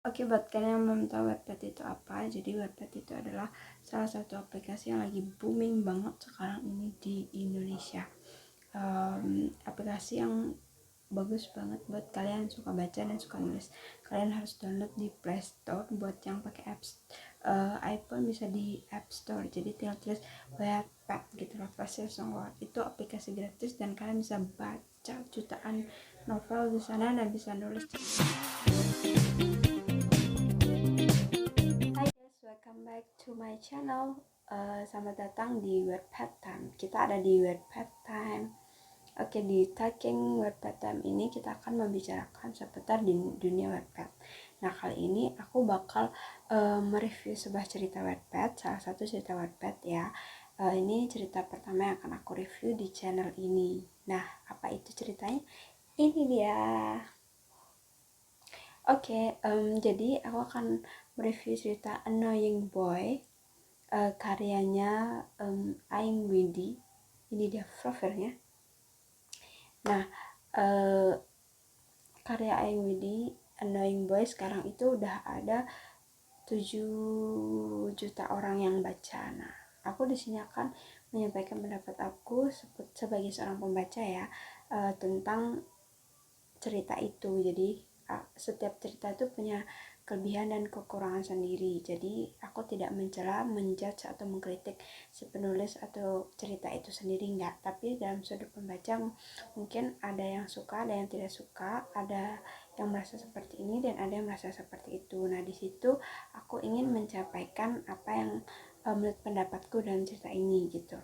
Oke, buat kalian yang belum tahu Wattpad itu apa, jadi Wattpad itu adalah salah satu aplikasi yang lagi booming banget sekarang ini di Indonesia. Aplikasi yang bagus banget buat kalian yang suka baca dan suka nulis. Kalian harus download di Play Store. Buat yang pakai iPhone bisa di App Store. Jadi tinggal tulis Wattpad gitu loh, pasti langsung keluar. Itu aplikasi gratis dan kalian bisa baca jutaan novel di sana dan bisa nulis. Hai guys, welcome back to my channel. Selamat datang di Wattpad Time. Kita ada di Wattpad Time. Oke, di Talking Wattpad Time ini kita akan membicarakan seputar di dunia Wattpad. Nah, kali ini aku bakal mereview sebuah cerita Wattpad, salah satu cerita Wattpad ya. Ini cerita pertama yang akan aku review di channel ini. Nah, apa itu ceritanya? Ini dia. Oke, jadi aku akan mereview cerita Annoying Boy, karyanya Aing Windy. Ini dia profilnya. Nah, karya Aing Windy Annoying Boy sekarang itu udah ada 7 juta orang yang baca. Nah, aku di sini akan menyampaikan pendapat aku sebagai seorang pembaca ya, tentang cerita itu. Jadi setiap cerita itu punya kelebihan dan kekurangan sendiri. Jadi aku tidak mencela, menjudge atau mengkritik si penulis atau cerita itu sendiri, enggak. Tapi dalam sudut pembaca mungkin ada yang suka, ada yang tidak suka, ada yang merasa seperti ini dan ada yang merasa seperti itu. Nah, di situ aku ingin menyampaikan apa yang menurut pendapatku dalam cerita ini gitu.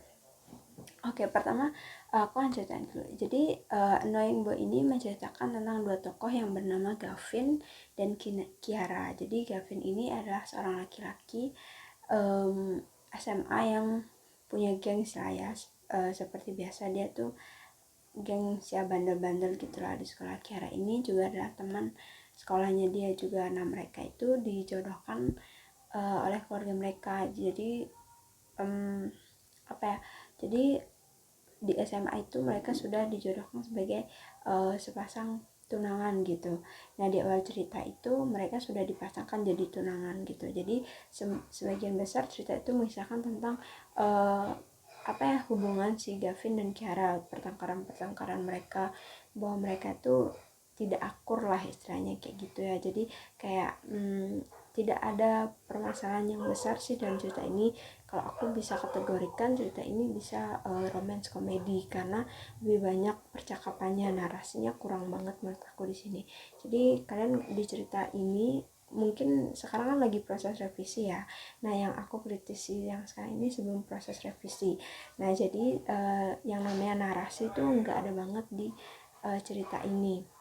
Oke, pertama aku akan ceritain dulu. Jadi Annoying Boy ini menceritakan tentang dua tokoh yang bernama Gavin dan Kiara. Jadi Gavin ini adalah seorang laki-laki SMA yang punya geng lah ya. Seperti biasa dia tuh geng siapa bandel-bandel gitulah di sekolah. Kiara ini juga adalah teman sekolahnya dia juga. Nah, mereka itu dijodohkan oleh keluarga mereka. Jadi apa ya? Jadi di SMA itu mereka sudah dijodohkan sebagai sepasang tunangan gitu. Nah, di awal cerita itu mereka sudah dipasangkan jadi tunangan gitu. Jadi sebagian besar cerita itu mengisahkan tentang hubungan si Gavin dan Kiara, pertengkaran mereka, bahwa mereka itu tidak akur lah istilahnya kayak gitu ya. Jadi kayak tidak ada permasalahan yang besar sih dalam cerita ini. Kalau aku bisa kategorikan cerita ini bisa romance komedi karena lebih banyak percakapannya, narasinya kurang banget menurut aku di sini. Jadi kalian di cerita ini mungkin sekarang kan lagi proses revisi ya. Nah, yang aku kritisi yang sekarang ini sebelum proses revisi. Nah, jadi yang namanya narasi itu nggak ada banget di cerita ini.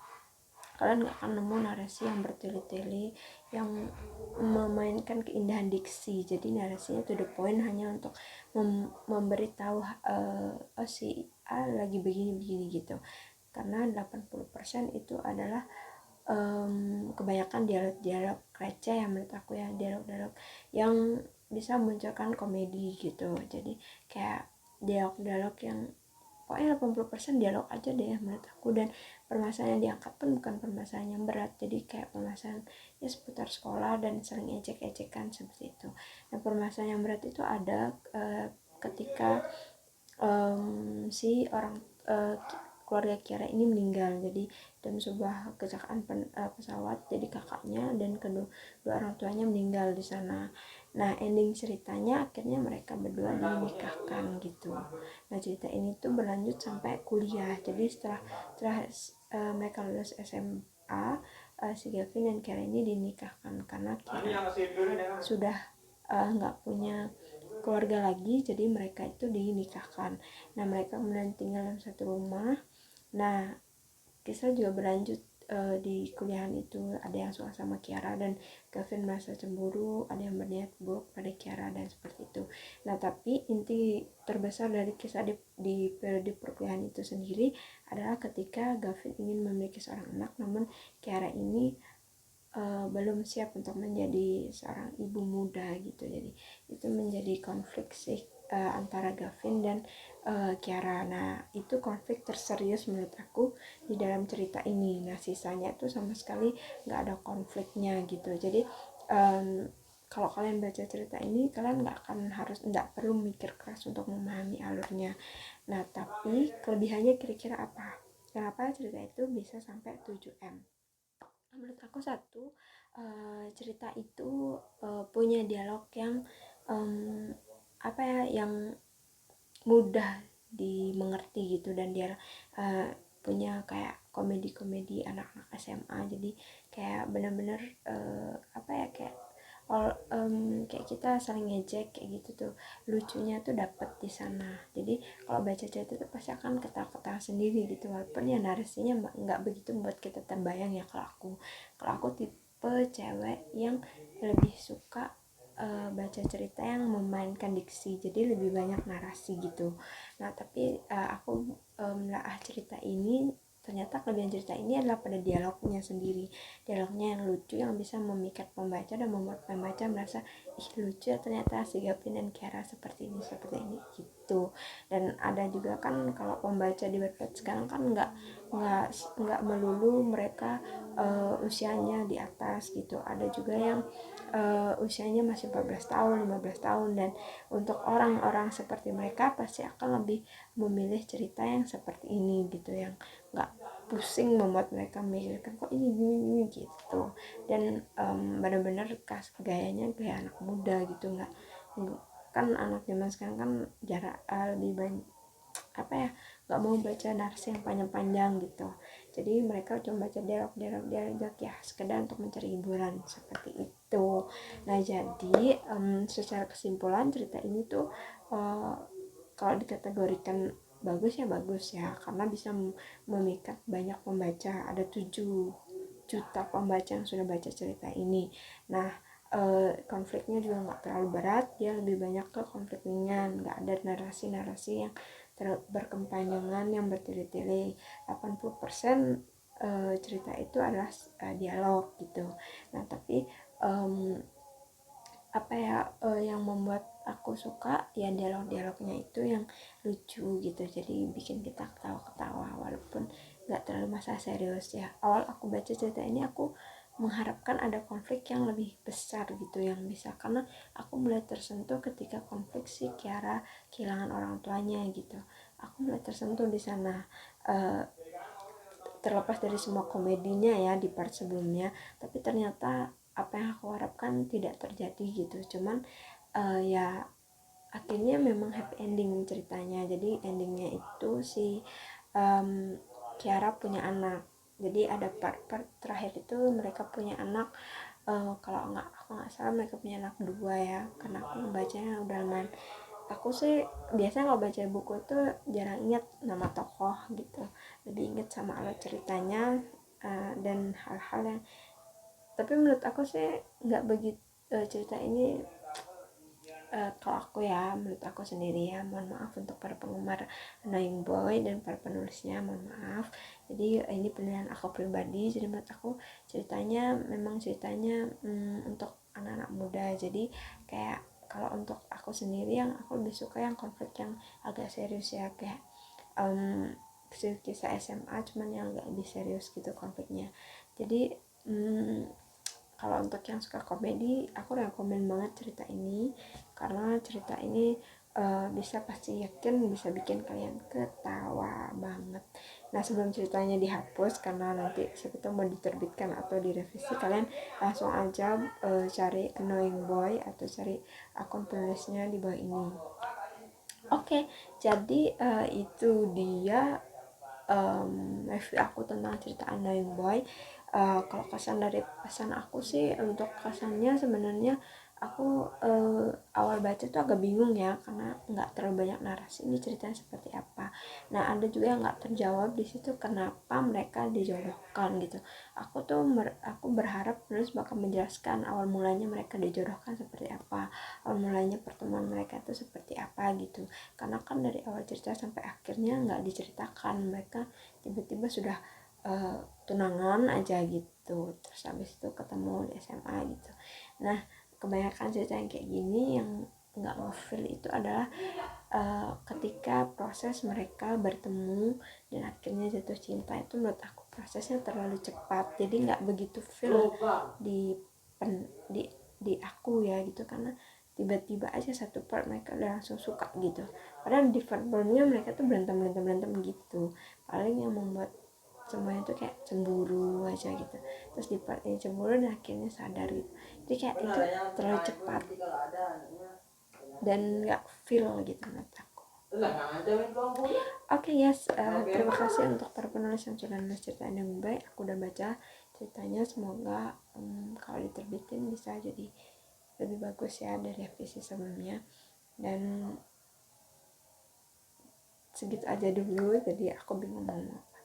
Kalian nggak akan nemu narasi yang bertele-tele yang memainkan keindahan diksi. Jadi narasinya to the point, hanya untuk memberitahu si A lagi begini-begini gitu. Karena 80% itu adalah kebanyakan dialog-dialog receh yang menurut aku ya, dialog-dialog yang bisa munculkan komedi gitu. Jadi kayak dialog-dialog yang pokoknya 80% dialog aja deh menurut aku. Dan permasalahan yang diangkat pun bukan permasalahan yang berat, jadi kayak permasalahan ya seputar sekolah dan saling ejek-ejekan seperti itu. Nah, permasalahan yang berat itu ada ketika si orang keluarga Kiara ini meninggal. Jadi dalam sebuah kecelakaan pesawat, jadi kakaknya dan kedua orang tuanya meninggal di sana. Nah, ending ceritanya akhirnya mereka berdua dinikahkan gitu. Nah, cerita ini tuh berlanjut sampai kuliah. Jadi setelah mereka lulus SMA, si Gavin dan Kiara ini dinikahkan karena Kiara sudah nggak punya keluarga lagi, jadi mereka itu dinikahkan. Nah, mereka kemudian tinggal dalam satu rumah. Nah, kisah juga berlanjut di kuliahan itu. Ada yang suka sama Kiara dan Gavin merasa cemburu, ada yang berniat buruk pada Kiara dan seperti itu. Nah, tapi inti terbesar dari kisah di periode perkuliahan itu sendiri adalah ketika Gavin ingin memiliki seorang anak, namun Kiara ini belum siap untuk menjadi seorang ibu muda gitu. Jadi itu menjadi konflik sih antara Gavin dan Kiara. Nah itu konflik terserius menurut aku di dalam cerita ini. Nah sisanya tuh sama sekali nggak ada konfliknya gitu. Jadi kalau kalian baca cerita ini, kalian nggak perlu mikir keras untuk memahami alurnya. Nah tapi kelebihannya kira-kira apa? Kenapa cerita itu bisa sampai 7M? Menurut aku satu, cerita itu punya dialog yang um, apa ya, yang mudah dimengerti gitu, dan dia uh, punya kayak komedi-komedi anak-anak SMA. Jadi kayak bener-bener apa ya, kayak kita saling ngejek kayak gitu tuh, lucunya tuh dapet di sana. Jadi kalau baca cerita itu pasti akan ketawa-ketawa sendiri gitu, walaupun ya narasinya nggak begitu membuat kita terbayang ya. Kalau aku tipe cewek yang lebih suka baca cerita yang memainkan diksi, jadi lebih banyak narasi gitu. Nah tapi aku menelaah cerita ini, ternyata kelebihan cerita ini adalah pada dialognya sendiri. Dialognya yang lucu, yang bisa memikat pembaca dan membuat pembaca merasa, ih lucu ya ternyata si Gavin dan Kiara seperti ini gitu. Dan ada juga kan, kalau pembaca di Wattpad sekarang kan nggak nggak melulu mereka usianya di atas gitu. Ada juga yang usianya masih 14 tahun, 15 tahun, dan untuk orang-orang seperti mereka pasti akan lebih memilih cerita yang seperti ini gitu, yang nggak pusing membuat mereka memikirkan kok ini gini gitu. Dan benar-benar gayanya gaya anak muda gitu, nggak kan anak zaman sekarang kan jarak lebih banyak apa ya, nggak mau baca narasi yang panjang-panjang gitu. Jadi mereka cuma baca dialog ya, sekedar untuk mencari hiburan seperti itu. Nah jadi secara kesimpulan cerita ini tuh kalau dikategorikan bagus ya bagus ya, karena bisa memikat banyak pembaca. Ada 7 juta pembaca yang sudah baca cerita ini. Nah konfliknya juga nggak terlalu berat, dia lebih banyak ke konflik ringan, nggak ada narasi-narasi yang berkepanjangan yang bertele-tele. 80% cerita itu adalah dialog gitu. Nah tapi apa ya, yang membuat aku suka ya dialog-dialognya itu yang lucu gitu, jadi bikin kita ketawa-ketawa walaupun nggak terlalu masalah serius ya. Awal aku baca cerita ini aku mengharapkan ada konflik yang lebih besar gitu, yang bisa, karena aku mulai tersentuh ketika konflik si Kiara kehilangan orang tuanya gitu. Aku mulai tersentuh di sana, uh, terlepas dari semua komedinya ya di part sebelumnya, tapi ternyata apa yang aku harapkan tidak terjadi gitu. Cuman ya akhirnya memang happy ending ceritanya. Jadi endingnya itu si Kiara punya anak. Jadi ada part terakhir itu mereka punya anak. Kalau aku nggak salah mereka punya anak dua ya, karena aku membacanya udah lumayan. Aku sih biasanya kalau baca buku itu jarang ingat nama tokoh gitu, lebih inget sama alur ceritanya dan hal-hal yang, tapi menurut aku sih nggak begitu cerita ini. Kalau aku ya, menurut aku sendiri ya, mohon maaf untuk para penggemar Annoying Boy dan para penulisnya, mohon maaf. Jadi ini penilaian aku pribadi. Jadi menurut aku ceritanya untuk anak-anak muda. Jadi kayak kalau untuk aku sendiri, yang aku lebih suka yang konflik yang agak serius ya, kayak kisah SMA cuman yang agak lebih serius gitu konfliknya. Jadi kalau untuk yang suka komedi, aku rekomen banget cerita ini, karena cerita ini bisa, pasti yakin bisa bikin kalian ketawa banget. Nah sebelum ceritanya dihapus, karena nanti siapa tahu mau diterbitkan atau direvisi, kalian langsung aja cari Annoying Boy atau cari akun penulisnya di bawah ini. Oke, jadi itu dia review aku tentang cerita Annoying Boy. Kalau kesan dari pesan aku sih, untuk kesannya sebenarnya aku awal baca tuh agak bingung ya, karena nggak terlalu banyak narasi ini ceritanya seperti apa. Nah ada juga yang nggak terjawab di situ, kenapa mereka dijodohkan gitu. Aku berharap penulis bakal menjelaskan awal mulanya mereka dijodohkan seperti apa, awal mulanya pertemuan mereka itu seperti apa gitu. Karena kan dari awal cerita sampai akhirnya nggak diceritakan, mereka tiba-tiba sudah tunangan aja gitu, terus habis itu ketemu di SMA gitu. Nah kebanyakan cerita yang kayak gini yang nggak ngefeel itu adalah ketika proses mereka bertemu dan akhirnya jatuh cinta. Itu menurut aku prosesnya terlalu cepat, jadi nggak begitu feel di di aku ya gitu, karena tiba-tiba aja satu part mereka udah langsung suka gitu, padahal di part sebelumnya mereka tuh berantem gitu. Paling yang membuat semuanya tuh kayak cemburu aja gitu, terus di part ini cemburu dan akhirnya sadar gitu. Jadi kayak itu terlalu cepat dan nggak feel gitu menurut aku. Oke, yes, terima kasih untuk para penulis yang sudah nulis cerita yang baik. Aku udah baca ceritanya, semoga kalau diterbitin bisa jadi lebih bagus ya dari FTC sebelumnya. Dan segitu aja dulu, jadi aku bingung mau apa.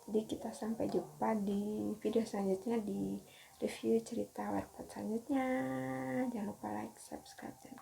Jadi kita sampai jumpa di video selanjutnya, di review cerita Wattpad selanjutnya. Jangan lupa like, subscribe, dan